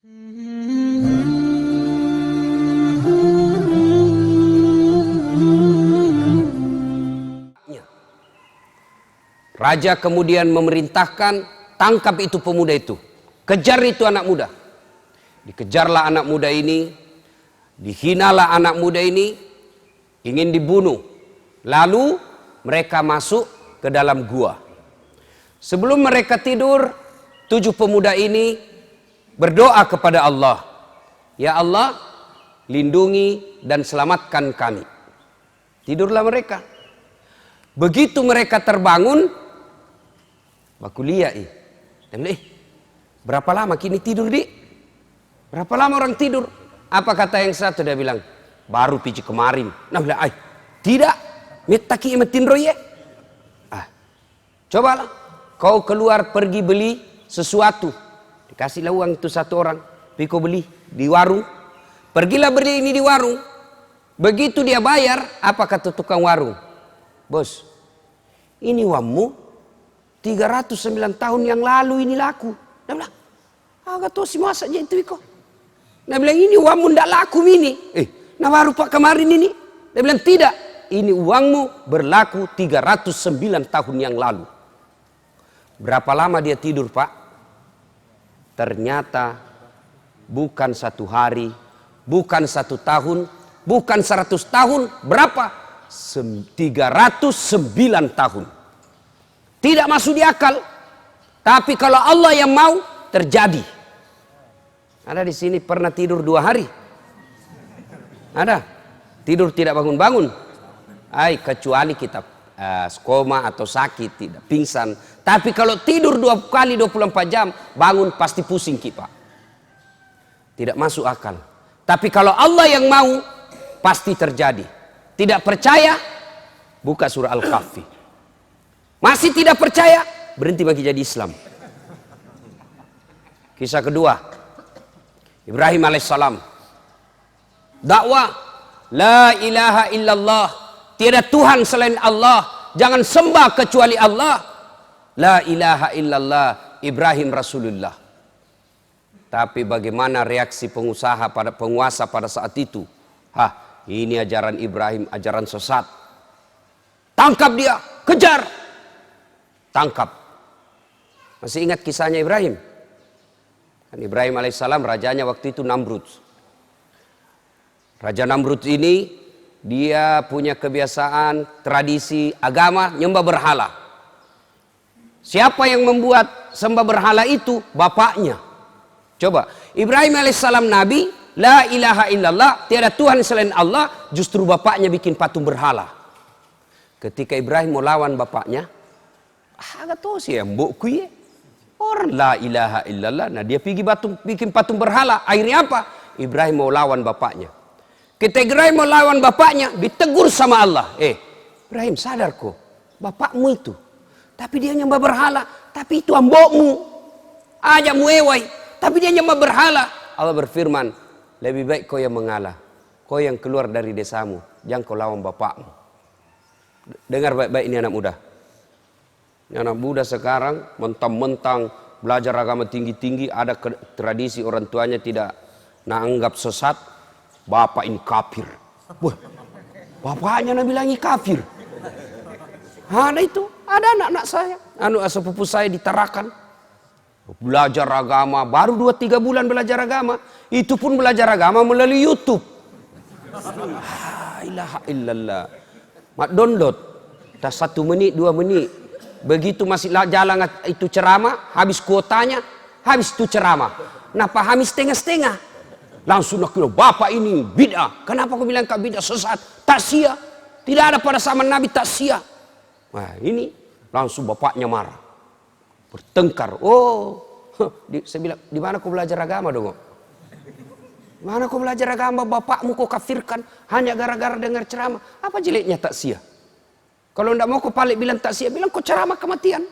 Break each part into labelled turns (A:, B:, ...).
A: Raja kemudian memerintahkan, tangkap itu pemuda itu, kejar itu anak muda. Dikejarlah anak muda ini, dihinalah anak muda ini, ingin dibunuh. Lalu mereka masuk ke dalam gua. Sebelum mereka tidur, 7 pemuda ini berdoa kepada Allah, ya Allah, lindungi dan selamatkan kami. Tidurlah mereka. Begitu mereka terbangun, bakuliah berapa lama kini tidur, Dik? Berapa lama orang tidur? Apa kata yang satu? Dia bilang, baru pici kemarin. Nah, bilang, tidak, metaki metin roye. Cobalah kau keluar pergi beli sesuatu. Dikasihlah uang itu 1 orang, piko beli di warung. Pergilah beli ini di warung. Begitu dia bayar, apa kata tukang warung? Bos, ini uangmu 309 tahun yang lalu ini laku. Dia bilang, agak tuh si masa aja itu kok. Dia bilang, ini uangmu ndak laku ini. Nah baru pak kemarin ini. Dia bilang, tidak, ini uangmu berlaku 309 tahun yang lalu. Berapa lama dia tidur, Pak? Ternyata bukan 1 hari, bukan 1 tahun, bukan 100 tahun. Berapa? 309 tahun. Tidak masuk di akal. Tapi kalau Allah yang mau, terjadi. Ada di sini pernah tidur 2 hari? Ada? Tidur tidak bangun-bangun? Kecuali kita koma atau sakit, tidak pingsan. Tapi kalau tidur 2 kali 24 jam, bangun pasti pusing Pak. Tidak masuk akal. Tapi kalau Allah yang mau, pasti terjadi. Tidak percaya, buka surah Al-Kahfi. Masih tidak percaya, berhenti bagi jadi Islam. Kisah kedua, Ibrahim alaihissalam. Dakwah, la ilaha illallah, tiada Tuhan selain Allah, jangan sembah kecuali Allah. La ilaha illallah, Ibrahim Rasulullah. Tapi bagaimana reaksi pengusaha penguasa pada saat itu? Ini ajaran Ibrahim, ajaran sesat. Tangkap dia, kejar. Tangkap. Masih ingat kisahnya Ibrahim? Kan Ibrahim alaihissalam rajanya waktu itu Namrud. Raja Namrud ini dia punya kebiasaan, tradisi, agama nyembah berhala. Siapa yang membuat sembah berhala itu? Bapaknya. Coba, Ibrahim alaihissalam nabi, la ilaha illallah, tiada Tuhan selain Allah, justru bapaknya bikin patung berhala. Ketika Ibrahim mau lawan bapaknya, agak tahu sih yang mbokku ya. Orang la ilaha illallah, nah dia pergi bikin patung berhala. Akhirnya apa? Ibrahim mau lawan bapaknya. Ketika Ibrahim mau lawan bapaknya, ditegur sama Allah. Ibrahim sadar kok, bapakmu itu. Tapi dia nyembah berhala. Tapi itu ambokmu. Aja muewai. Tapi dia nyembah berhala. Allah berfirman, lebih baik kau yang mengalah. Kau yang keluar dari desamu. Jangan kau lawan bapakmu. Dengar baik-baik ini anak muda. Ini anak muda sekarang mentang-mentang belajar agama tinggi-tinggi. Ada tradisi orang tuanya tidak anggap sesat. Bapak ini kafir. Wah, bapaknya bilangi kafir. Ada itu, ada anak-anak saya, sepupu saya di Tarakan, belajar agama, baru 2-3 bulan belajar agama, itu pun belajar agama melalui YouTube. Ilaha illallah. Mak download, tak 1 menit, 2 menit, begitu masih jalan itu ceramah, habis kuotanya, habis itu ceramah. Nah pahami setengah-setengah, langsung nak bilang, bapak ini bid'ah. Kenapa kau bilang kau bid'ah, sesat? Tak sia, tidak ada pada zaman Nabi tak sia. Nah ini langsung bapaknya marah, bertengkar. Saya bilang, di mana kau belajar agama dong? Di mana kau belajar agama? Bapakmu kau kafirkan hanya gara-gara dengar ceramah. Apa jeleknya tak sia? Kalau tidak mau kau balik bilang tak sia, bilang kau ceramah kematian.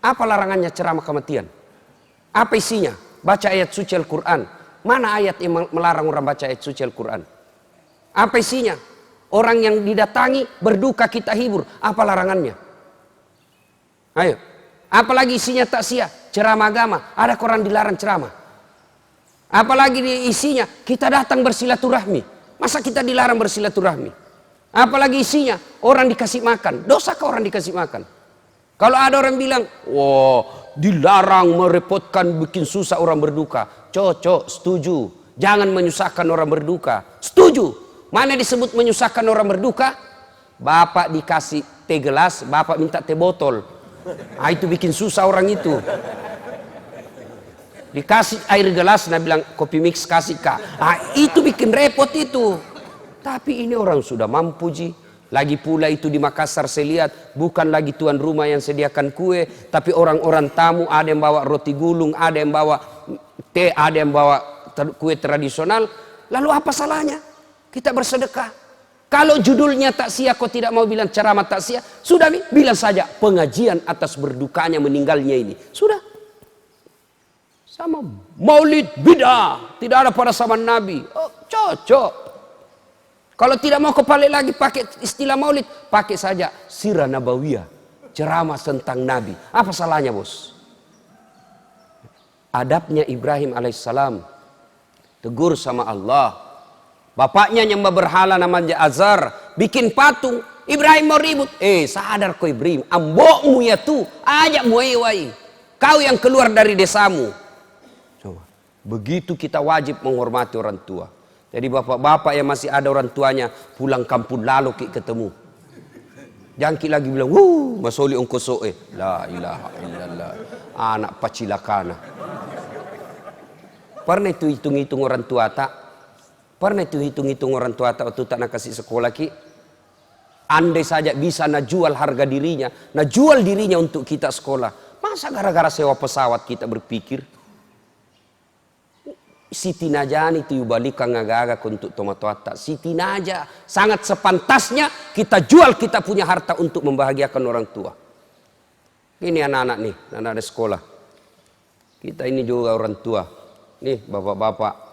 A: Apa larangannya ceramah kematian? Apa isinya? Baca ayat suci Al-Quran. Mana ayat yang melarang orang baca ayat suci Al-Quran? Apa isinya? Orang yang didatangi berduka kita hibur. Apa larangannya? Ayo. Apalagi isinya tak sia. Ceramah agama. Ada orang dilarang ceramah. Apalagi di isinya, kita datang bersilaturahmi. Masa kita dilarang bersilaturahmi? Apalagi isinya, orang dikasih makan. Dosakah orang dikasih makan? Kalau ada orang bilang, wah dilarang merepotkan, bikin susah orang berduka. Cocok, setuju. Jangan menyusahkan orang berduka. Setuju. Mana disebut menyusahkan orang berduka? Bapak dikasih teh gelas, bapak minta teh botol. Ah, itu bikin susah orang itu. Dikasih air gelas, nah bilang kopi mix kasih kak. Ah, itu bikin repot itu. Tapi ini orang sudah mampu ji. Lagi pula itu di Makassar saya lihat, bukan lagi tuan rumah yang sediakan kue, tapi orang-orang tamu, ada yang bawa roti gulung, ada yang bawa teh, ada yang bawa kue tradisional. Lalu apa salahnya kita bersedekah? Kalau judulnya takziah, kau tidak mau bilang ceramah takziah, sudah bilang saja pengajian atas berdukanya meninggalnya ini. Sudah. Sama maulid bid'ah, tidak ada pada zaman Nabi. Oh, cocok. Kalau tidak mau kepala lagi pakai istilah maulid, pakai saja sirah nabawiyah, ceramah tentang Nabi. Apa salahnya, bos? Adabnya Ibrahim alaihissalam, tegur sama Allah. Bapaknya nyembah berhala namanya Azar, bikin patung. Ibrahim mau ribut. Sadar kau Ibrahim, ambokmu ya tuh, ajak muai. Kau yang keluar dari desamu. Coba. Begitu kita wajib menghormati orang tua. Jadi bapak-bapak yang masih ada orang tuanya, pulang kampung lalu ketemu. Jangki lagi bilang, masoli ongkosoe. La ilaha illallah. Anak pacilakana. Pernah itu hitung-hitung orang tua tak? Pernah itu hitung-hitung orang tua atau tak nak kasih sekolah ki? Andai saja bisa nak jual harga dirinya, nak jual dirinya untuk kita sekolah. Masa gara-gara sewa pesawat kita berpikir? Siti Najani itu balik ngagagak untuk tomat-tomat. Siti Naja sangat sepantasnya kita jual kita punya harta untuk membahagiakan orang tua. Ini anak-anak nih, anak-anak sekolah. Kita ini juga orang tua. Nih bapak-bapak.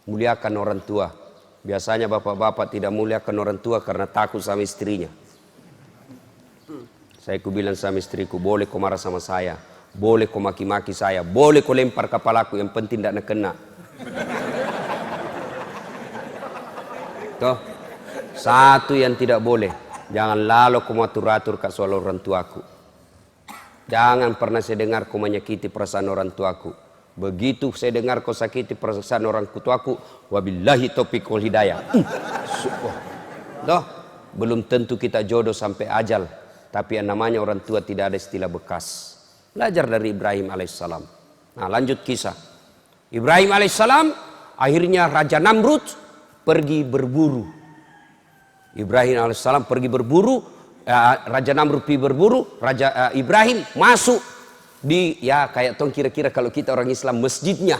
A: Muliakan orang tua. Biasanya bapak-bapak tidak muliakan orang tua karena takut sama istrinya. Saya bilang sama istriku, boleh kau marah sama saya, boleh kau maki-maki saya, boleh kau lempar kepalaku, yang penting tidak kena. Toh, satu yang tidak boleh, jangan lalu kau atur-atur ke soal orang tuaku. Jangan pernah saya dengar kau menyakiti perasaan orang tuaku. Begitu saya dengar kau sakiti perasaan orang tuaku, wabillahi taufiq wal hidayah. Toh, belum tentu kita jodoh sampai ajal, tapi yang namanya orang tua tidak ada istilah bekas. Belajar dari Ibrahim alaihissalam. Nah, lanjut kisah. Ibrahim alaihissalam akhirnya Raja Namrud pergi berburu. Ibrahim alaihissalam pergi berburu, Raja Namrud pergi berburu, Raja Ibrahim masuk di, ya kayak tong kira-kira kalau kita orang Islam, masjidnya,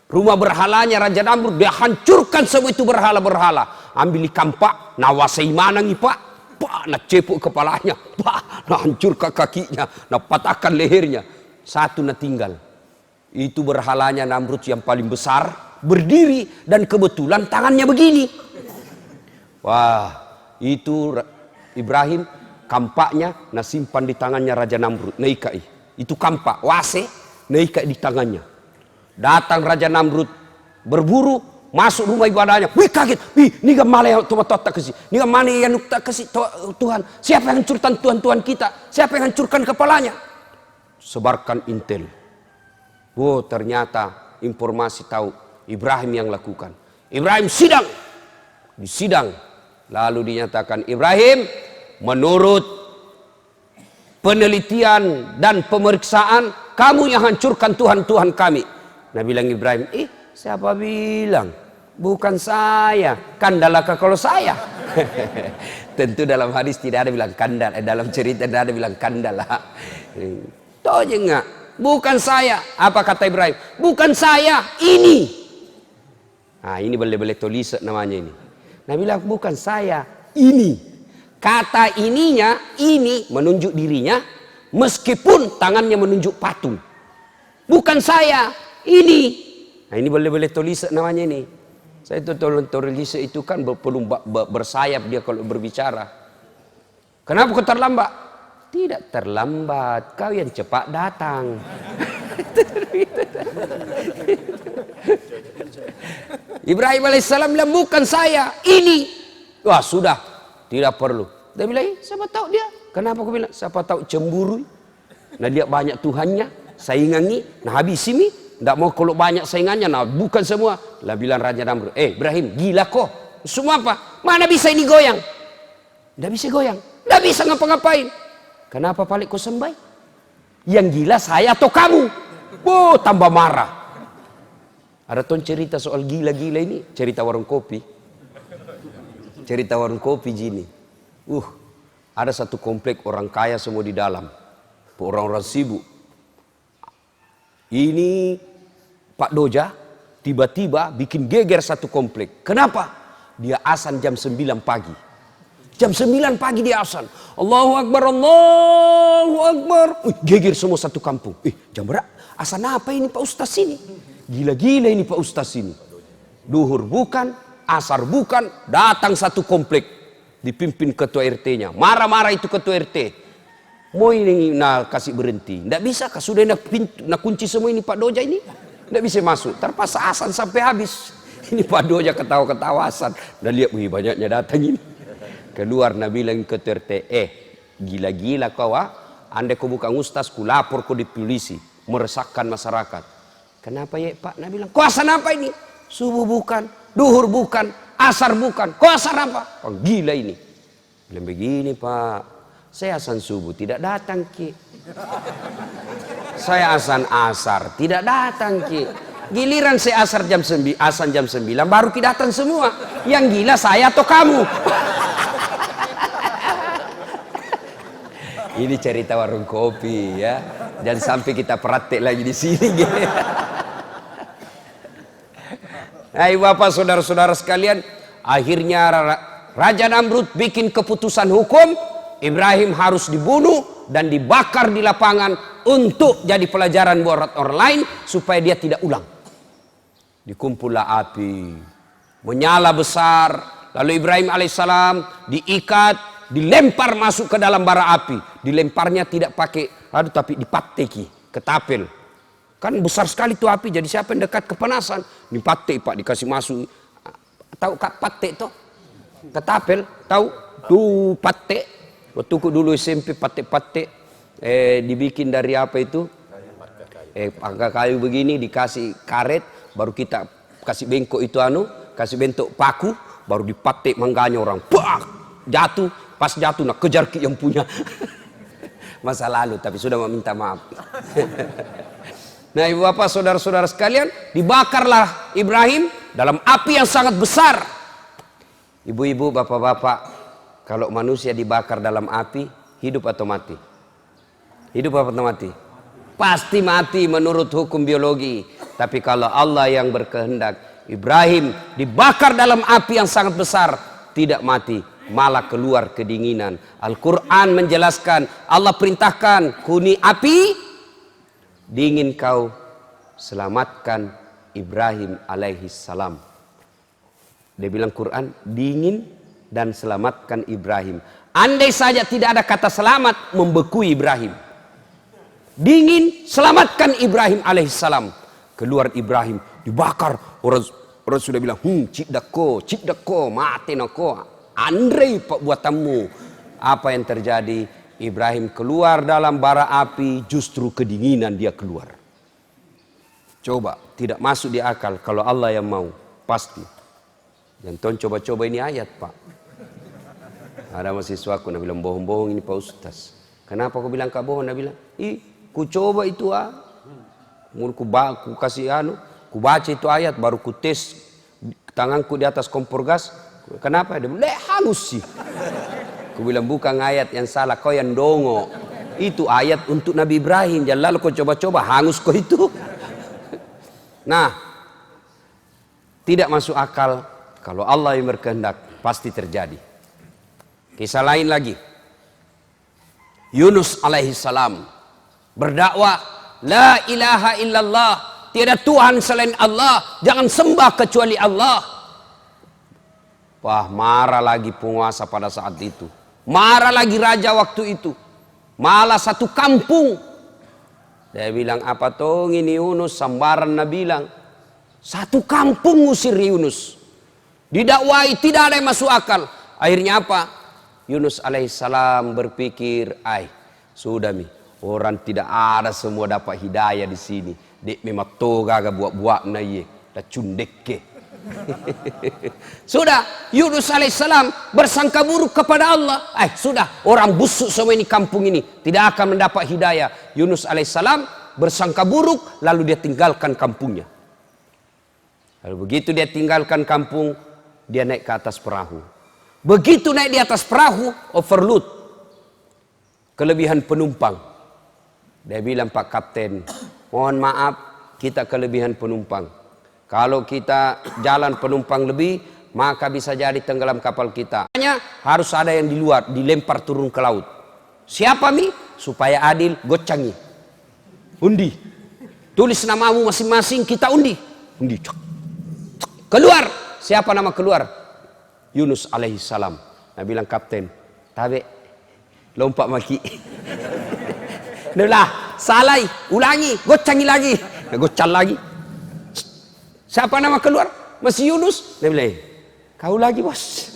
A: rumah berhalanya Raja Namrud, dia hancurkan semua itu berhala-berhala. Ambil ikan pak, nawasai manang pak, nak cepuk kepalanya, pak, nak hancurkan kakinya, nak patahkan lehernya. Satu nak tinggal. Itu berhalanya Namrud yang paling besar, berdiri dan kebetulan tangannya begini. Wah, itu Ibrahim kampaknya nak simpan di tangannya Raja Namrud, naikai. Itu kampak wase naik di tangannya. Datang Raja Namrud berburu, masuk rumah ibadahnya. Wih kaget, ini gamale yang tak kasih, ini gamale yang tak kasih Tuhan. Siapa yang hancurkan Tuhan kita? Siapa yang hancurkan kepalanya? Sebarkan intel. Oh, ternyata informasi tahu Ibrahim yang lakukan. Ibrahim sidang, disidang, lalu dinyatakan Ibrahim menurut penelitian dan pemeriksaan kamu yang hancurkan Tuhan-Tuhan kami. Nah bilang Ibrahim, siapa bilang? Bukan saya. Kandalakah kalau saya? Tentu dalam hadis tidak ada bilang kandal. Dalam cerita tidak ada bilang kandal. Tahu aja enggak? Bukan saya. Apa kata Ibrahim? Bukan saya, ini. Nah ini boleh-boleh tulis namanya ini. Nah bilang bukan saya, ini. Kata ininya, ini menunjuk dirinya, meskipun tangannya menunjuk patung. Bukan saya, ini. Nah ini boleh-boleh tulis namanya ini. Saya itu tulis itu kan perlu bersayap dia kalau berbicara. Kenapa kau terlambat? Tidak terlambat, kau yang cepat datang. Ibrahim alaihissalam bilang, bukan saya, ini. Wah sudah, tidak perlu. Dia bilang, siapa tahu dia. Kenapa aku bilang? Siapa tahu cemburu. Nah dia banyak Tuhannya, saingannya, nah habis ini, tidak mau kalau banyak saingannya, nah bukan semua. Lah bilang Raja Namrud, Ibrahim gila kok. Semua apa? Mana bisa ini goyang? Tidak bisa goyang, tidak bisa ngapa-ngapain. Kenapa paling kau sembah? Yang gila saya atau kamu? Oh tambah marah. Ada tuh cerita soal gila-gila ini, cerita warung kopi. Cerita warung kopi gini. Ada satu komplek orang kaya semua di dalam. Orang-orang sibuk. Ini Pak Doja tiba-tiba bikin geger satu komplek. Kenapa? Dia azan jam 9 pagi. Jam 9 pagi dia azan. Allahu Akbar, Allahu Akbar. Geger semua satu kampung. Jam berapa? Azan apa ini Pak Ustaz ini? Gila-gila ini Pak Ustaz ini. Duhur bukan, asar bukan, datang satu komplek. Dipimpin ketua RT-nya. Marah-marah itu ketua RT. Mau ini kasih berhenti. Tidak bisa, sudah nak kunci semua ini Pak Doja ini. Tidak bisa masuk. Terpaksa azan sampai habis. Ini Pak Doja ketawa-ketawa azan. Dan lihat, banyaknya datang ini. Keluar Nabi bilang ke RT, gila-gila kau andai kau bukan ustaz, ku lapor kau di polisi. Meresahkan masyarakat. Kenapa ya Pak? Nabi bilang, kau azan apa ini? Subuh bukan, duhur bukan, asar bukan. Kau asar apa? Oh, gila ini. Bilang begini Pak. Saya azan subuh tidak datang Ki. Saya azan asar tidak datang Ki. Giliran saya asar jam 9, azan jam 9 baru Ki datang semua. Yang gila saya atau kamu? Ini cerita warung kopi ya. Jangan sampai kita praktek lagi di sini. Hai Bapak saudara-saudara sekalian, akhirnya Raja Namrud bikin keputusan hukum. Ibrahim harus dibunuh dan dibakar di lapangan untuk jadi pelajaran buat orang lain supaya dia tidak ulang. Dikumpullah api, menyala besar. Lalu Ibrahim alaihissalam diikat, dilempar masuk ke dalam bara api. Dilemparnya tidak pakai tapi dipateki, ketapel. Kan besar sekali tuh api, jadi siapa yang dekat kepanasan? Dipatek Pak, dikasih masuk. Tahu kak patek tuh? Ketapel, tahu? Tuh patek. Waktu dulu SMP patek-patek dibikin dari apa itu? Pakai kayu begini dikasih karet, baru kita kasih bengkok itu kasih bentuk paku, baru dipatek mangganya orang. Pak, jatuh, pas jatuh nak kejar yang punya. Masa lalu tapi sudah meminta maaf. Nah, Ibu Bapak saudara-saudara sekalian, dibakarlah Ibrahim dalam api yang sangat besar. Ibu-ibu, bapak-bapak, kalau manusia dibakar dalam api, hidup atau mati? Hidup atau mati? Pasti mati menurut hukum biologi. Tapi kalau Allah yang berkehendak, Ibrahim dibakar dalam api yang sangat besar, tidak mati, malah keluar kedinginan. Al-Quran menjelaskan, Allah perintahkan, kuni api, dingin kau, selamatkan Ibrahim alaihissalam. Dia bilang Quran, dingin dan selamatkan Ibrahim. Andai saja tidak ada kata selamat, membeku Ibrahim. Dingin, selamatkan Ibrahim alaihissalam. Keluar Ibrahim, dibakar. Orang sudah bilang, cikdako, mati nako. Andre pak buatanmu. Apa yang terjadi? Ibrahim keluar dalam bara api, justru kedinginan dia keluar. Coba, tidak masuk di akal. Kalau Allah yang mau, pasti. Jangan coba-coba ini ayat Pak. Ada mahasiswaku, nak bilang bohong-bohong ini Pak Ustaz. Kenapa aku bilang kak bohong? Nak bilang, ku coba itu ku kasih ku baca itu ayat, baru ku tes tanganku di atas kompor gas. Kenapa? Dia bilang, halus sih. Ku bilang bukan ayat yang salah, kau yang dongo. Itu ayat untuk Nabi Ibrahim. Jangan lalu kau coba-coba hangus kau itu. Nah, tidak masuk akal. Kalau Allah yang berkehendak, pasti terjadi. Kisah lain lagi. Yunus alaihissalam berdakwah, la ilaha illallah, tiada Tuhan selain Allah, jangan sembah kecuali Allah. Wah, marah lagi penguasa pada saat itu. Marah lagi raja waktu itu. Malah satu kampung Dia bilang, apa toh ini Yunus? Sambaran Nabi bilang. Satu kampung ngusir Yunus. Didakwai, tidak ada yang masuk akal. Akhirnya apa? Yunus alaihissalam berpikir, sudah mi, orang tidak ada semua dapat hidayah di sini. Dek memang toga buat-buat na ye, dah cundek ke. Sudah, Yunus alaihissalam bersangka buruk kepada Allah. Sudah, orang busuk semua ini kampung ini tidak akan mendapat hidayah. Yunus alaihissalam bersangka buruk, lalu dia tinggalkan kampungnya. Lalu begitu dia tinggalkan kampung, dia naik ke atas perahu. Begitu naik di atas perahu, overload, kelebihan penumpang. Dia bilang, Pak Kapten, mohon maaf, kita kelebihan penumpang. Kalau kita jalan penumpang lebih, maka bisa jadi tenggelam kapal kita. Hanya harus ada yang di luar, dilempar turun ke laut. Siapa mi? Supaya adil, gocangi. Undi. Tulis namamu masing-masing, kita undi. Undi. Keluar. Siapa nama keluar? Yunus alaihissalam. Nah bilang, Kapten, tabe, lompat maki. Itulah, salai, ulangi, gocangi lagi. Gocal lagi. Siapa nama keluar? Masih Yunus. Dia bilang, kau lagi bos.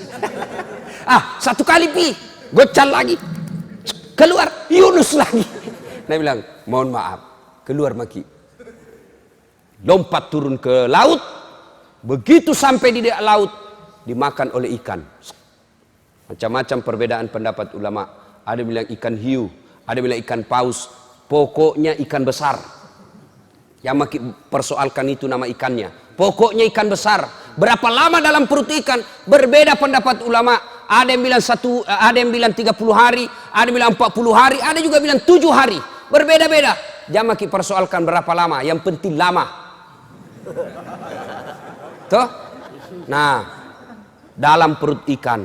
A: Satu kali pi, gocal lagi. Keluar, Yunus lagi. Dia bilang, mohon maaf, keluar maki. Lompat turun ke laut. Begitu sampai di laut, dimakan oleh ikan. Macam-macam perbedaan pendapat ulama. Ada bilang ikan hiu, ada bilang ikan paus. Pokoknya ikan besar. Yang maki persoalkan itu nama ikannya. Pokoknya ikan besar. Berapa lama dalam perut ikan? Berbeda pendapat ulama. Ada yang bilang ada yang bilang 30 hari, ada yang bilang 40 hari, ada juga bilang 7 hari. Berbeda-beda. Jangan maki persoalkan berapa lama, yang penting lama. Tuh. Nah, dalam perut ikan.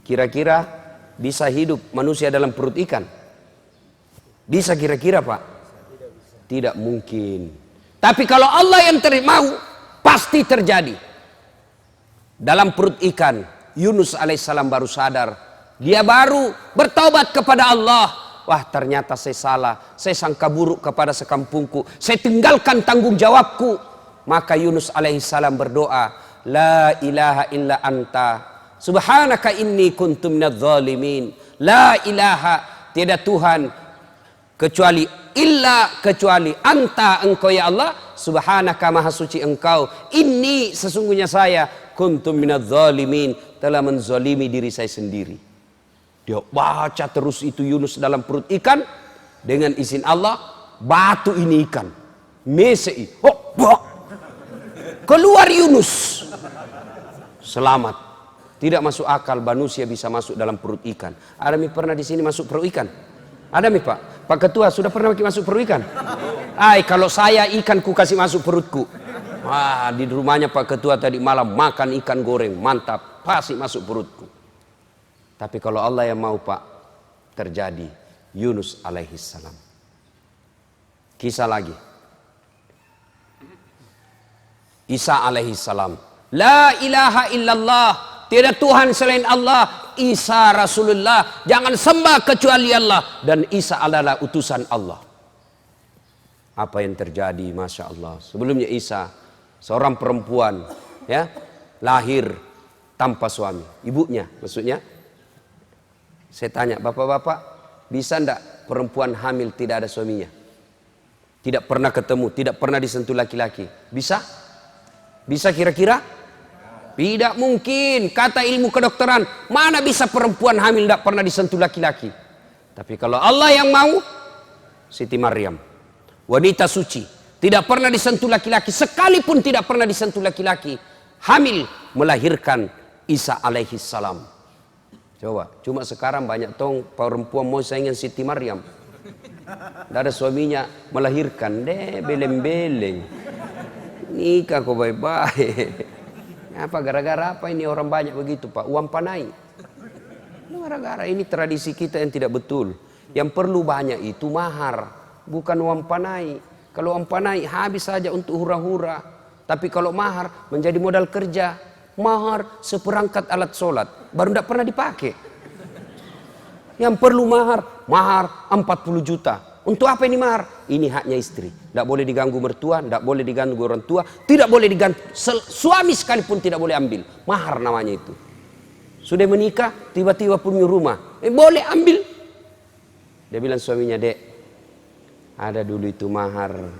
A: Kira-kira bisa hidup manusia dalam perut ikan? Bisa kira-kira, Pak? Tidak mungkin. Tapi kalau Allah yang mau, pasti terjadi. Dalam perut ikan, Yunus alaihissalam baru sadar. Dia baru bertaubat kepada Allah. Wah, ternyata saya salah. Saya sangka buruk kepada sekampungku. Saya tinggalkan tanggung jawabku. Maka Yunus alaihissalam berdoa, La ilaha illa anta, subhanaka inni kuntu minadz zalimin. La ilaha, tiada Tuhan kecuali kecuali anta, engkau ya Allah, subhanaka, maha suci engkau, inni, sesungguhnya saya, kuntum minadz zalimin, telah menzalimi diri saya sendiri. Dia baca terus itu Yunus dalam perut ikan. Dengan izin Allah, batu ini ikan mesei, keluar Yunus selamat. Tidak masuk akal manusia bisa masuk dalam perut ikan. Ada mi pernah di sini masuk perut ikan? Ada mi Pak? Pak Ketua sudah pernah masuk perut ikan? Kalau saya ikan ku kasih masuk perutku. Di rumahnya Pak Ketua tadi malam makan ikan goreng, mantap, pasti masuk perutku. Tapi kalau Allah yang mau Pak, terjadi. Yunus alaihissalam. Kisah lagi. Isa alaihissalam. La ilaha illallah, tiada Tuhan selain Allah. Isa Rasulullah, jangan sembah kecuali Allah. Dan Isa adalah utusan Allah. Apa yang terjadi? Masya Allah. Sebelumnya Isa, seorang perempuan, ya, lahir tanpa suami. Ibunya maksudnya. Saya tanya, bapak-bapak, bisa ndak perempuan hamil tidak ada suaminya? Tidak pernah ketemu, tidak pernah disentuh laki-laki. Bisa? Bisa kira-kira? Tidak mungkin. Kata ilmu kedokteran, mana bisa perempuan hamil tidak pernah disentuh laki-laki. Tapi kalau Allah yang mau, Siti Maryam, wanita suci, tidak pernah disentuh laki-laki, sekalipun tidak pernah disentuh laki-laki, hamil melahirkan Isa alaihi salam. Coba, cuma sekarang banyak tong perempuan mau saingan Siti Maryam. Tidak ada suaminya melahirkan, beleng-beleng. Nikah kok baik-baik. Apa gara-gara apa ini orang banyak begitu Pak? Uang panai. Gara-gara ini tradisi kita yang tidak betul. Yang perlu banyak itu mahar, bukan uang panai. Kalau uang panai habis saja untuk hura-hura. Tapi kalau mahar menjadi modal kerja. Mahar seperangkat alat sholat, baru tidak pernah dipakai. Yang perlu mahar 40 juta. Untuk apa ini mahar? Ini haknya istri. Tidak boleh diganggu mertua, tidak boleh diganggu orang tua, tidak boleh diganggu suami sekalipun tidak boleh ambil. Mahar namanya itu. Sudah menikah, tiba-tiba punya rumah. Boleh ambil. Dia bilang suaminya, Dek, ada dulu itu mahar.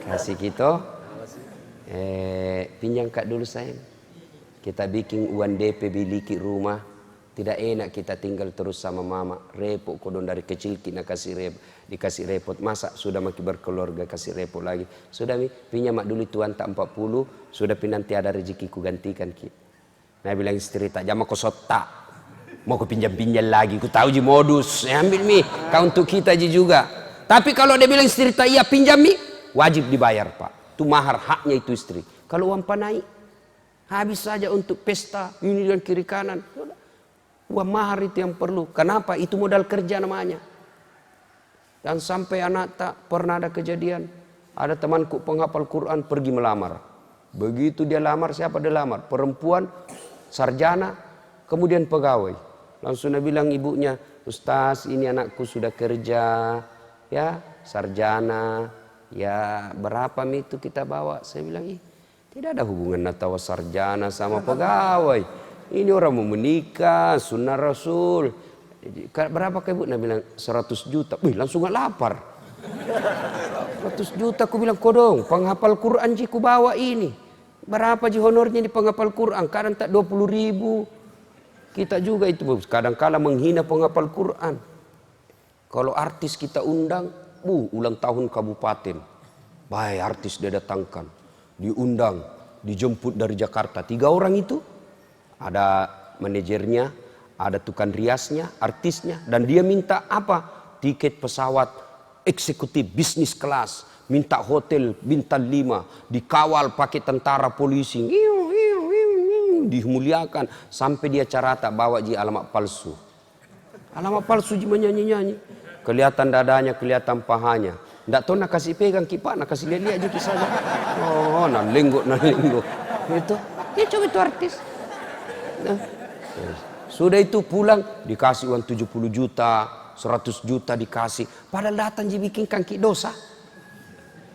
A: Kasih kita. Pinjam kak dulu sayang. Kita bikin uang DP biliki rumah. Tidak enak kita tinggal terus sama mama. Repot kodon dari kecil kita dikasih repot. Masa sudah makin berkeluarga kasih repot lagi. Sudah pinjam mak dulu tuan tak 40. Sudah nanti ada rezeki ku gantikan ki. Nah bilang istri tak jama kosot tak. Mau ku pinjam-pinjam lagi. Ku tahu ji modus. Ambil mi. Kau untuk kita ji juga. Tapi kalau dia bilang istri tak iya pinjam mi. Wajib dibayar pak. Itu mahar haknya itu istri. Kalau uang panai. Habis saja untuk pesta. Ini dan kiri kanan. Uang mahar itu yang perlu. Kenapa? Itu modal kerja namanya. Dan sampai anak tak pernah ada kejadian. Ada temanku penghafal Quran pergi melamar. Begitu dia lamar, siapa dia lamar? Perempuan, sarjana, kemudian pegawai. Langsung dia bilang ibunya, Ustaz ini anakku sudah kerja. Ya sarjana. Ya berapa itu kita bawa? Saya bilang, tidak ada hubungan antara sarjana sama pegawai. Ini orang mau menikah, sunnah Rasul. Berapa ke ibu? Nah bilang 100 juta. Wih langsung gak lapar. 100 juta aku bilang kodong. Penghafal Quran ji ku bawa ini. Berapa ji honornya di penghafal Quran? Kadang tak 20.000. Kita juga itu kadang-kala menghina penghafal Quran. Kalau artis kita undang, ulang tahun kabupaten. Baik artis dia datangkan. Diundang, dijemput dari Jakarta. 3 orang itu. Ada manajernya, ada tukang riasnya, artisnya. Dan dia minta apa? Tiket pesawat eksekutif bisnis kelas. Minta hotel bintang 5. Dikawal pakai tentara polisi. Dimuliakan. Sampai dia carata bawa ji alamat palsu. Alamat palsu ji menyanyi-nyanyi. Kelihatan dadanya, kelihatan pahanya. Nggak tahu nak kasih pegang kipak, nak kasih lihat-lihat aja kisahnya. Oh, nalenggo. Itu. Dia coba itu artis. Nah, sudah itu pulang dikasih uang 70 juta 100 juta dikasih. Padahal datang dia bikin kaki dosa.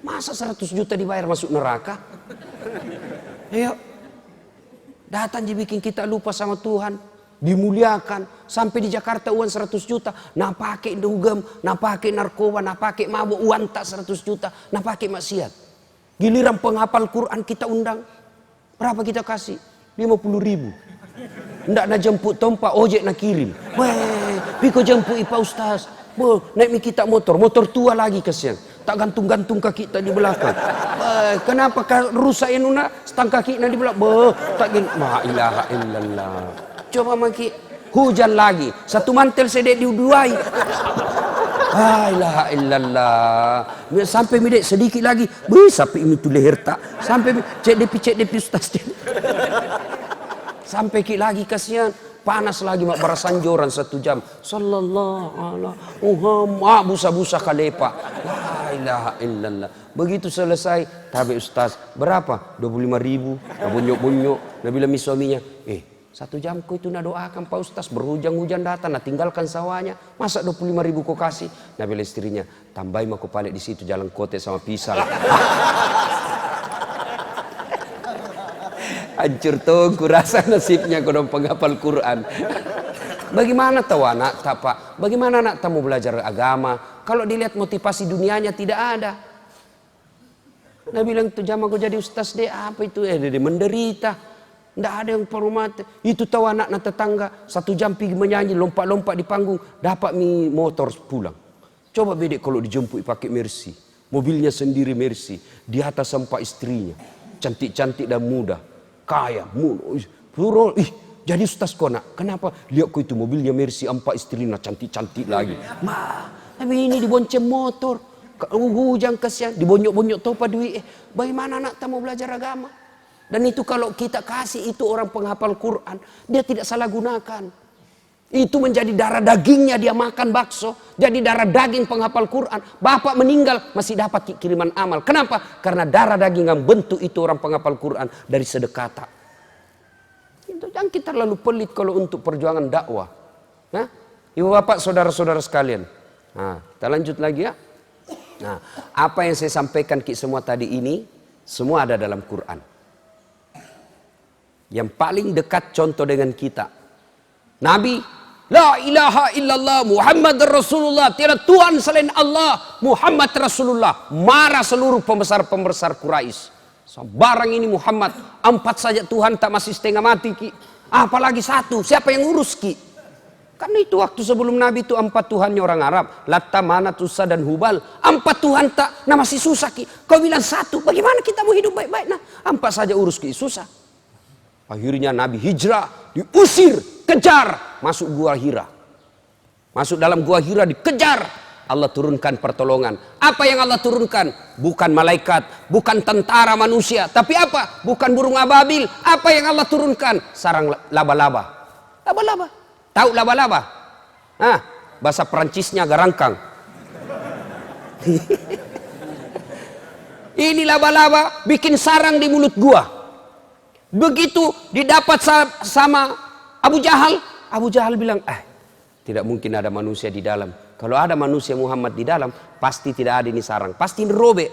A: Masa 100 juta dibayar masuk neraka? Ayo. Datang dia bikin kita lupa sama Tuhan. Dimuliakan. Sampai di Jakarta uang 100 juta. Nah pakai dugem. Nah pakai narkoba. Nah pakai mabuk. Uang tak 100 juta. Nah pakai maksiat. Giliran penghafal Quran kita undang. Berapa kita kasih? 50.000. Ndak nak jemput tompak ojek nak kirim. Weh, piko jemput ipa ustaz. Naik mi kita motor tua lagi kasihan. Tak gantung-gantung kaki tak di belakang. Kenapa rusak yang nuna stang kaki nak di belakang? Tak gini. La ilaha illallah. Coba maki hujan lagi. Satu mantel sedek diuduai. La ilaha illallah. Sampai midek sedikit lagi. Sampai ini tu leher tak. Sampai cek depi ustaz. Sampai lagi kasihan. Panas lagi mak barasanjoran 1 jam. Sallallahu alaihi Muhammad. Busa-busa kalepa. La ilaha illallah. Begitu selesai. Tabe ustaz. Berapa? 25.000. Bonyok-bonyok. Dia bilang suaminya. 1 jam ku itu nak doakan Pak Ustaz. Berhujan-hujan datang. Nak tinggalkan sawahnya. Masa 25.000 kau kasih? Nah bilang istrinya. Tambahin aku balik di situ jalan kote sama pisang. Hancur tuh kurasa nasibnya kodong penghafal Quran. Bagaimana tahu anak tak pak? Bagaimana anak tak mau belajar agama? Kalau dilihat motivasi dunianya tidak ada. Nah bilang tuh jamaah kau jadi ustaz deh apa itu? Dia menderita. Tidak ada yang perumat. Itu tahu anak tetangga 1 jam pergi menyanyi lompat-lompat di panggung dapat mi motor pulang. Coba bedek kalau dijemput pakai Mercy. Mobilnya sendiri Mercy. Di atas sempat istrinya. Cantik-cantik dan muda. Kaya, jadi ustaz kau nak. Kenapa? Lihat kau itu mobilnya Mercy 4 istrinya cantik-cantik lagi. Tapi ini dibonceng motor. Hujan kasihan, dibonyok-bonyok topa duit. Bagaimana anak tak mau belajar agama? Dan itu kalau kita kasih itu orang penghafal Quran, dia tidak salah gunakan. Itu menjadi darah dagingnya dia makan bakso. Jadi darah daging penghafal Quran. Bapak meninggal masih dapat kiriman amal. Kenapa? Karena darah daging yang bentuk itu orang penghafal Quran dari sedekah. Itu jangan kita terlalu pelit kalau untuk perjuangan dakwah. Nah, ibu bapak saudara-saudara sekalian. Nah, kita lanjut lagi ya. Nah, apa yang saya sampaikan semua tadi ini, semua ada dalam Quran. Yang paling dekat contoh dengan kita. Nabi, la ilaha illallah Muhammad Rasulullah. Tiada Tuhan selain Allah, Muhammad Rasulullah. Marah seluruh pembesar-pembesar Quraisy. Barang ini Muhammad, 4 saja Tuhan tak masih setengah mati ki. Apalagi 1, siapa yang urus ki? Kan itu waktu sebelum Nabi itu 4 Tuhannya orang Arab. Latta, Manat, Uzza dan Hubal. 4 Tuhan tak, nah masih susah ki. Kau bilang 1, bagaimana kita mau hidup baik-baik? Nah 4 saja urus ki, susah. Akhirnya Nabi hijrah, diusir, kejar, masuk gua Hira. Masuk dalam gua Hira dikejar. Allah turunkan pertolongan. Apa yang Allah turunkan? Bukan malaikat, bukan tentara manusia. Tapi apa? Bukan burung ababil. Apa yang Allah turunkan? Sarang laba-laba. Laba-laba. Tahu laba-laba? Nah, bahasa Perancisnya garangkang. Ini laba-laba bikin sarang di mulut gua. Begitu didapat sama Abu Jahal. Abu Jahal bilang, tidak mungkin ada manusia di dalam. Kalau ada manusia Muhammad di dalam, pasti tidak ada ini sarang. Pasti ini robek.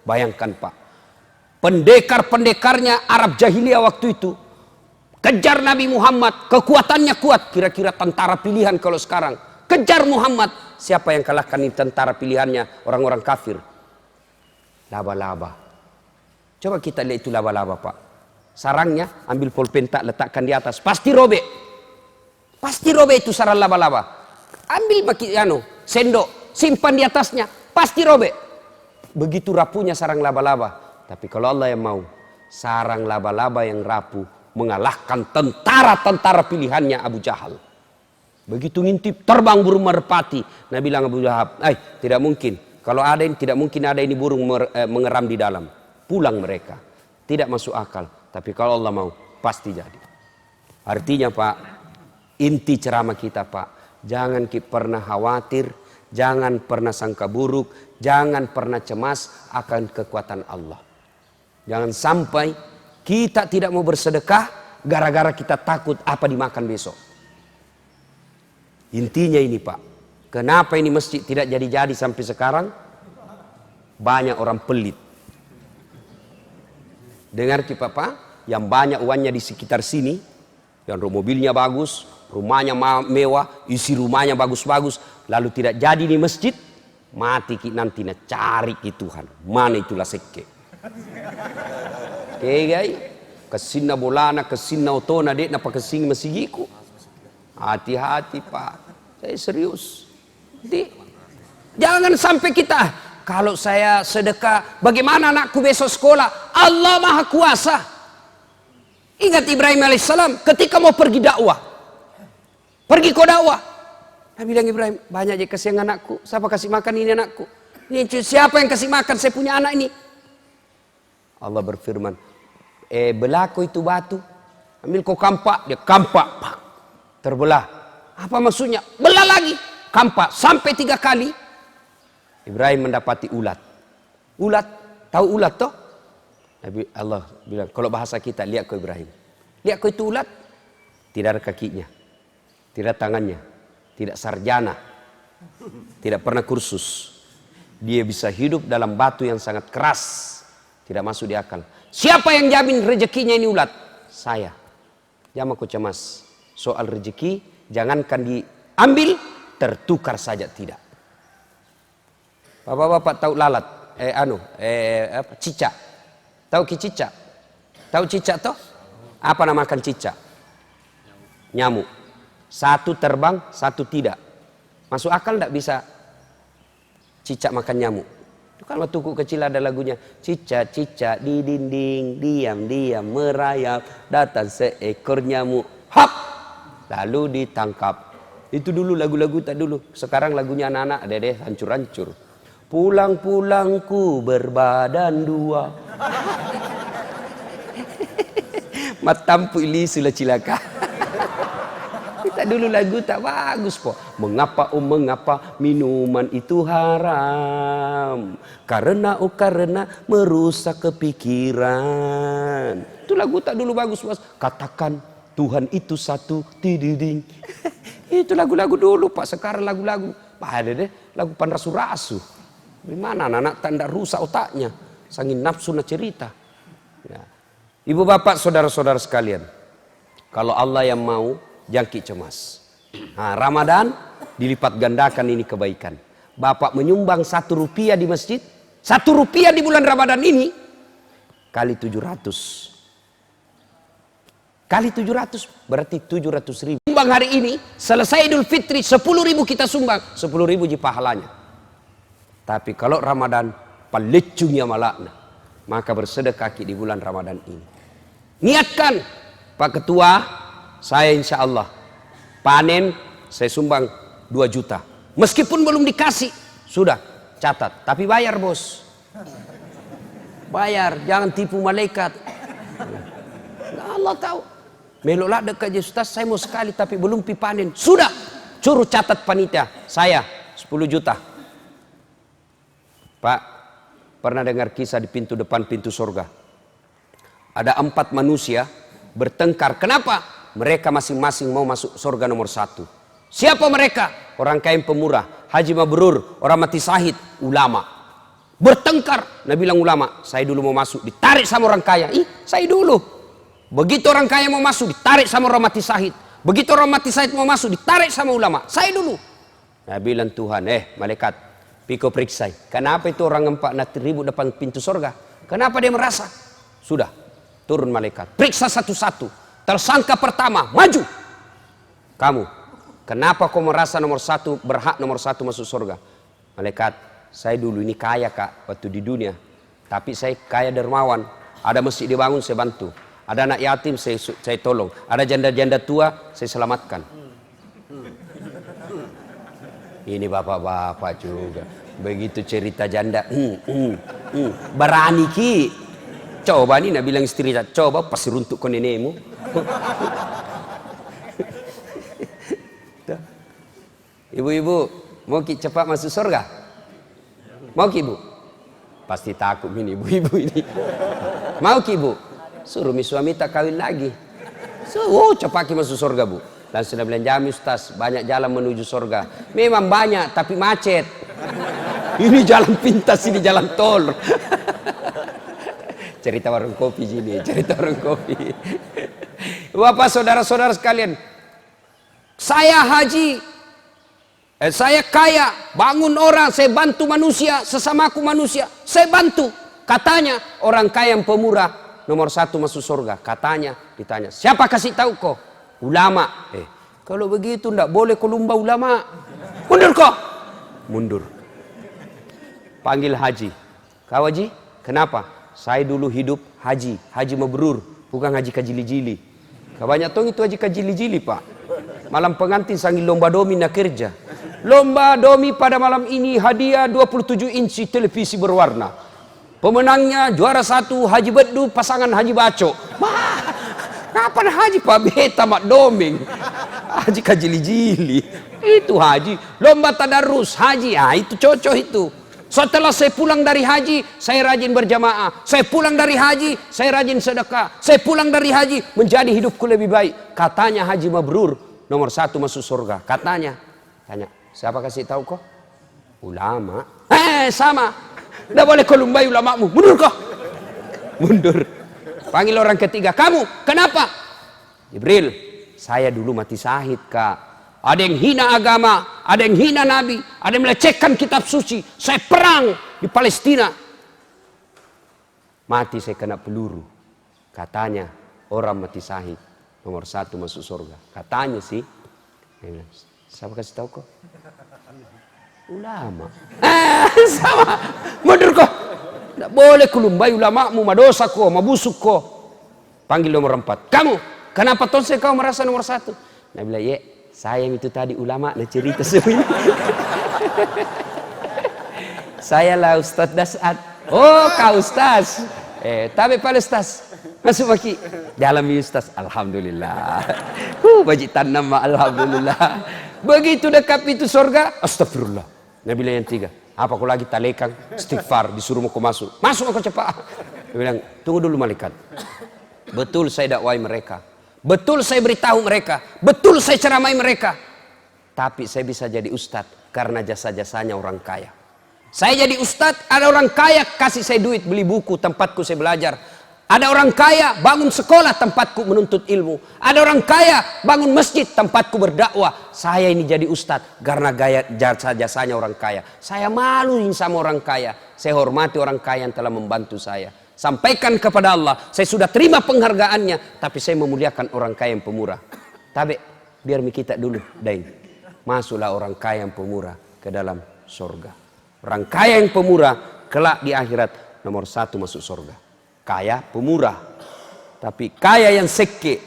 A: Bayangkan Pak. Pendekar-pendekarnya Arab jahiliyah waktu itu. Kejar Nabi Muhammad, kekuatannya kuat. Kira-kira tentara pilihan kalau sekarang. Kejar Muhammad. Siapa yang kalahkan ini tentara pilihannya? Orang-orang kafir. Laba-laba. Coba kita lihat itu laba-laba Pak. Sarangnya ambil pulpen tak letakkan di atas. Pasti robek. Pasti robek itu sarang laba-laba. Ambil sendok. Simpan di atasnya. Pasti robek. Begitu rapuhnya sarang laba-laba. Tapi kalau Allah yang mau. Sarang laba-laba yang rapuh mengalahkan tentara-tentara pilihannya Abu Jahal. Begitu ngintip terbang burung merpati. Nabi bilang Abu Jahal, tidak mungkin. Kalau ada ini tidak mungkin ada ini burung mengeram di dalam. Pulang mereka. Tidak masuk akal. Tapi kalau Allah mau pasti jadi. Artinya Pak, inti ceramah kita Pak, jangan pernah khawatir, jangan pernah sangka buruk, jangan pernah cemas akan kekuatan Allah. Jangan sampai kita tidak mau bersedekah gara-gara kita takut apa dimakan besok. Intinya ini Pak. Kenapa ini masjid tidak jadi-jadi sampai sekarang? Banyak orang pelit. Dengar kita Pak, yang banyak uangnya di sekitar sini, yang mobilnya bagus, rumahnya mewah, isi rumahnya bagus-bagus, lalu tidak jadi di masjid, mati nanti cari ki Tuhan. Mana itulah seke. Kegay, kesina bolana, kesina otona, dek napa kesing masigiku. Hati-hati Pak, saya serius. Jangan sampai kita, kalau saya sedekah, bagaimana anakku besok sekolah? Allah Maha Kuasa. Ingat Ibrahim alaihissalam ketika mau pergi dakwah. Pergi ke dakwah. Nabi bilang Ibrahim, banyak aja kasih anakku. Siapa kasih makan ini anakku? Ini siapa yang kasih makan saya punya anak ini? Allah berfirman, belaku itu batu. Ambil kau kampak, dia kampak. Pak, terbelah. Apa maksudnya? Belah lagi. Kampak. Sampai 3 kali. Ibrahim mendapati ulat. Ulat. Tahu ulat toh? Nabi Allah bilang, kalau bahasa kita, lihat kau Ibrahim. Lihat kau itu ulat. Tidak ada kakinya. Tidak tangannya. Tidak sarjana. Tidak pernah kursus. Dia bisa hidup dalam batu yang sangat keras. Tidak masuk di akal. Siapa yang jamin rezekinya ini ulat? Saya. Jangan kau cemas. Soal rezeki, jangankan diambil, tertukar saja tidak. Bapak-bapak tahu lalat? Cicak. Tahu ki cicak? Tahu cicak toh? Apa namakan cicak? Nyamuk. 1 terbang, 1 tidak. Masuk akal tidak bisa cicak makan nyamuk? Itu kan waktu kecil ada lagunya. Cicak-cicak di dinding, diam-diam merayap, datang seekor nyamuk. Hap! Lalu ditangkap. Itu dulu lagu-lagu tak dulu. Sekarang lagunya anak-anak deh hancur-hancur. Pulang-pulangku berbadan 2. Matampu ili sila cilaka. Kita dulu lagu tak bagus po. Mengapa minuman itu haram? Karena merusak kepikiran. Itu lagu tak dulu bagus bos. Katakan Tuhan itu satu, tididing. Itu lagu-lagu dulu Pak. Sekarang lagu-lagu Ada deh lagu panrasu-rasu. Gimana anak tanda rusak otaknya. Sangin nafsu na cerita. Ya. Ibu bapak saudara-saudara sekalian. Kalau Allah yang mau, jangkik cemas. Nah, Ramadan dilipat gandakan ini kebaikan. Bapak menyumbang 1 rupiah di masjid. 1 rupiah di bulan Ramadan ini. Kali 700. Kali 700 berarti 700 ribu. Sumbang hari ini selesai Idul Fitri 10 ribu kita sumbang. 10 ribu ji pahalanya. Tapi kalau Ramadan palecungnya malakna. Maka bersedekah di bulan Ramadan ini. Niatkan Pak Ketua, saya insya Allah panen saya sumbang 2 juta. Meskipun belum dikasih. Sudah catat. Tapi bayar bos. Bayar. Jangan tipu malaikat. Nah, Allah tahu. Meloklah dekat Ustaz, saya mau sekali tapi belum panen. Sudah, suruh catat panitia. Saya 10 juta. Pak, pernah dengar kisah di pintu depan pintu surga? Ada 4 manusia bertengkar. Kenapa? Mereka masing-masing mau masuk surga nomor 1. Siapa mereka? Orang kaya pemurah, haji mabrur, orang mati syahid, ulama. Bertengkar. Nah bilang ulama, saya dulu mau masuk. Ditarik sama orang kaya. Saya dulu. Begitu orang kaya mau masuk, ditarik sama orang mati syahid. Begitu orang mati syahid mau masuk, ditarik sama ulama. Saya dulu. Nah bilang Tuhan, malaikat, piko periksa. Kenapa itu orang 4 ribu depan pintu surga? Kenapa dia merasa? Sudah, turun malaikat. Periksa satu-satu. Tersangka pertama, maju. Kamu, kenapa kau merasa nomor 1, berhak nomor 1 masuk surga? Malaikat, saya dulu ini kaya kak, waktu di dunia. Tapi saya kaya dermawan. Ada masjid dibangun, saya bantu. Ada anak yatim saya tolong. Ada janda-janda tua saya selamatkan. Ini bapak-bapak juga. Begitu cerita janda. Berani ki. Coba nih nak bilang istri. Coba pasti runtuk kau nenekmu. Ibu-ibu mau ki cepat masuk surga? Mau ki bu? Pasti takut ini ibu-ibu ini. Mau ki bu? Suruh suami tak kawin lagi. Cepat masuk surga bu. Dan sudah bilang jami Ustaz, banyak jalan menuju surga. Memang banyak tapi macet. Ini jalan pintas, ini jalan tol. Cerita warung kopi sini, cerita warung kopi. Bapak saudara-saudara sekalian, saya haji, saya kaya, bangun orang, saya bantu manusia, sesamaku manusia, saya bantu. Katanya orang kaya yang pemurah nomor 1 masuk surga. Katanya, ditanya, siapa kasih tahu kau? Ulama. Kalau begitu ndak boleh kau lumba ulama. Mundur kau. Mundur. Panggil haji. Kau haji? Kenapa? Saya dulu hidup haji. Haji mabrur. Bukan haji kajili-jili. Kau banyak tahu itu haji kajili-jili pak. Malam pengantin sanggil lomba domi nak kerja. Lomba domi pada malam ini hadiah 27 inci televisi berwarna. Pemenangnya juara 1 Haji Bedu pasangan Haji Baco. Kapan haji Pak Beta mak domeng? Haji kajili-jili. Itu haji. Lomba tadarus haji. Itu cocok itu. Setelah saya pulang dari haji, saya rajin berjamaah. Saya pulang dari haji, saya rajin sedekah. Saya pulang dari haji, menjadi hidupku lebih baik. Katanya haji mabrur nomor 1 masuk surga. Katanya. Tanya, siapa kasih tahu kok? Ulama. Sama. Tidak boleh kau lumbai ulamamu. Mundur kau. Mundur. Panggil orang ketiga. Kamu, kenapa? Jibril, saya dulu mati syahid kak. Ada yang hina agama, ada yang hina nabi, ada yang melecehkan kitab suci. Saya perang di Palestina. Mati saya kena peluru. Katanya orang mati syahid nomor 1 masuk surga. Katanya sih. Siapa kasih tahu kok? Ulama. Sama. Mundur kok. Tidak boleh kulumbai ulamamu, madosa kok, mabusuk kok. Panggil nomor 4. Kamu, kenapa tonsel kau merasa nomor 1? Nah bilang, saya yang itu tadi ulama, nah cerita semua ini. Saya lah Ustaz Dasat. Oh, kau Ustaz. Tapi Pak Ustaz. Masuk pagi. Dalam Ustaz. Alhamdulillah. Bajik tanam, alhamdulillah. Begitu dekat pintu surga, astagfirullah. Nabi yang 3, apa kau lagi talekang, istighfar, disuruh mau kau masuk. Masuk aku cepat. Dia bilang, tunggu dulu malaikat. Betul saya dakwai mereka. Betul saya beritahu mereka. Betul saya ceramai mereka. Tapi saya bisa jadi ustadz karena jasa-jasanya orang kaya. Saya jadi ustadz, ada orang kaya kasih saya duit beli buku tempatku saya belajar. Ada orang kaya bangun sekolah tempatku menuntut ilmu. Ada orang kaya bangun masjid tempatku berdakwah. Saya ini jadi ustadz karena gaya jasa-jasanya orang kaya. Saya maluin sama orang kaya. Saya hormati orang kaya yang telah membantu saya. Sampaikan kepada Allah, saya sudah terima penghargaannya, tapi saya memuliakan orang kaya yang pemurah. Tapi biar kita dulu, Dain. Masuklah orang kaya yang pemurah ke dalam surga. Orang kaya yang pemurah kelak di akhirat nomor 1 masuk surga. Kaya pemurah, tapi kaya yang seke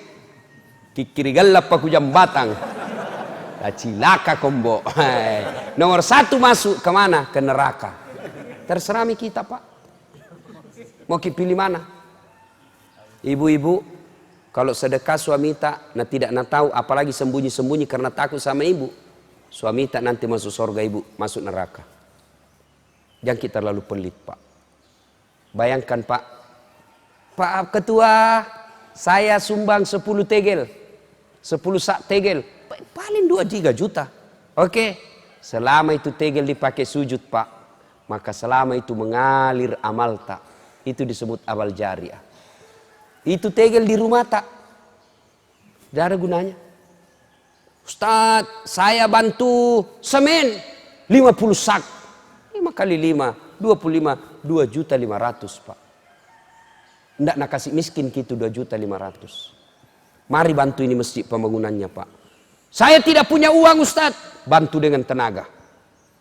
A: kikirigalla paku jambatan cilaka kombo. Nomor 1 masuk kemana? Ke neraka. Terserah kita pak, mau pilih mana? Ibu-ibu kalau sedekah suami tak tidak tahu, apalagi sembunyi-sembunyi karena takut sama ibu, suami tak nanti masuk surga, ibu masuk neraka. Jangan kita terlalu pelit pak. Bayangkan Pak Ketua, saya sumbang 10 tegel, 10 sak tegel, paling 2-3 juta. Oke, selama itu tegel dipakai sujud pak, maka selama itu mengalir amal tak, itu disebut amal jariah. Itu tegel di rumah tak, tidak ada gunanya. Ustadz, saya bantu semen 50 sak, 5 kali 5, 25, 2.500.000 pak. Tidak nak kasih miskin gitu 2.500.000. Mari bantu ini masjid pembangunannya pak. Saya tidak punya uang Ustadz, bantu dengan tenaga.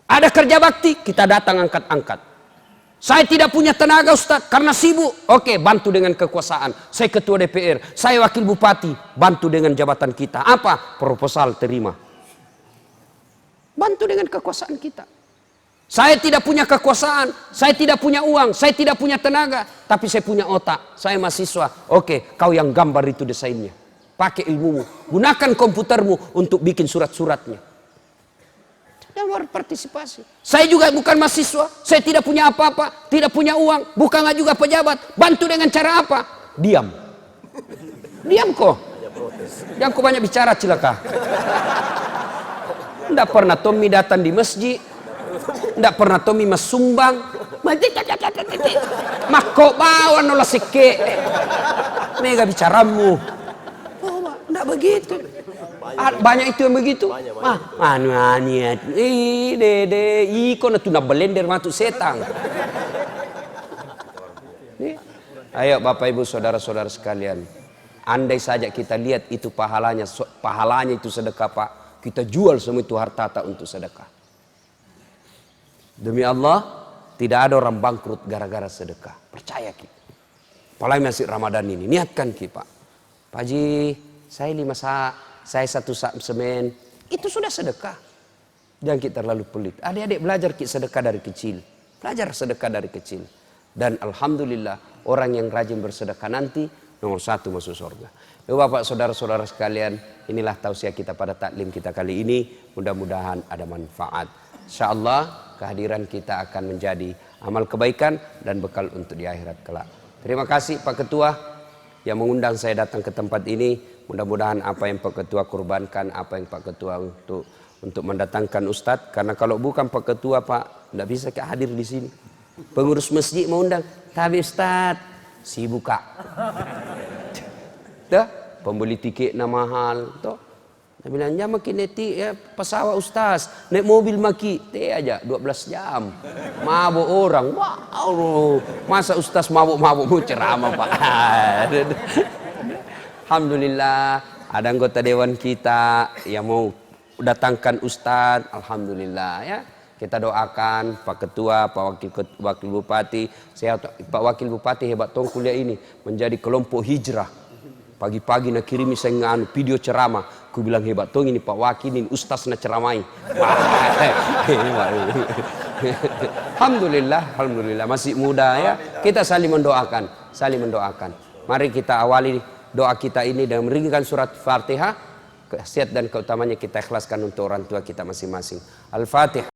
A: Ada kerja bakti, kita datang angkat-angkat. Saya tidak punya tenaga Ustadz karena sibuk. Oke, bantu dengan kekuasaan. Saya ketua DPR, saya wakil bupati, bantu dengan jabatan kita. Apa? Proposal terima. Bantu dengan kekuasaan kita. Saya tidak punya kekuasaan, saya tidak punya uang, saya tidak punya tenaga, tapi saya punya otak, saya mahasiswa. Oke, kau yang gambar itu desainnya. Pakai ilmumu, gunakan komputermu untuk bikin surat-suratnya. Dan berpartisipasi. Saya juga bukan mahasiswa, saya tidak punya apa-apa, tidak punya uang, bukan juga pejabat. Bantu dengan cara apa? Diam. Diam kok. Jangan kau banyak bicara cilaka. Tidak pernah Tommy datang di masjid. Tidak pernah Tommy mas sumbang. Mako bawa nolah seke. Mega bicaramu. Oh, tidak begitu. Banyak itu yang begitu. Aniat. Dede, iko na tuna belender matu setang. Ayo Bapak Ibu saudara-saudara sekalian. Andai saja kita lihat itu pahalanya itu sedekah pak. Kita jual semua itu harta tak untuk sedekah. Demi Allah, tidak ada orang bangkrut gara-gara sedekah. Percaya kita. Apalagi masih Ramadan ini. Niatkan kita, Pak. Pak Haji, saya 5 sak, saya 1 sak semen. Itu sudah sedekah. Jangan kita terlalu pelit. Adik-adik belajar kita sedekah dari kecil. Belajar sedekah dari kecil. Dan Alhamdulillah, orang yang rajin bersedekah nanti nomor 1 masuk surga. Bapak, saudara-saudara sekalian, inilah tausiah kita pada taklim kita kali ini. Mudah-mudahan ada manfaat. InsyaAllah kehadiran kita akan menjadi amal kebaikan dan bekal untuk di akhirat kelak. Terima kasih Pak Ketua yang mengundang saya datang ke tempat ini. Mudah-mudahan apa yang Pak Ketua kurbankan, apa yang Pak Ketua untuk mendatangkan Ustadz. Karena kalau bukan Pak Ketua Pak, tidak bisa hadir di sini. Pengurus masjid mengundang, tapi Ustadz sibuk Kak. Tuh, pembeli tiketnya mahal. Tuh. Dia bilang, ya makin neti ya, pesawat Ustaz, naik mobil maki, aja 12 jam. Mabuk orang, wow, masa Ustaz mabuk-mabuk mau ceramah Pak. Alhamdulillah, ada anggota dewan kita yang mau datangkan Ustaz, Alhamdulillah ya. Kita doakan Pak Ketua, Pak Wakil Bupati, Pak Wakil Bupati hebat tong kuliah ini menjadi kelompok hijrah. Pagi-pagi nak kirimi saya video ceramah. Ku bilang hebat tong ini Pak Wakil ini ustaz na ceramai. Alhamdulillah masih muda ya. Kita saling mendoakan. Mari kita awali doa kita ini dengan meringkan surat Fatihah. Khasiat dan keutamanya kita ikhlaskan untuk orang tua kita masing-masing. Al-Fatihah.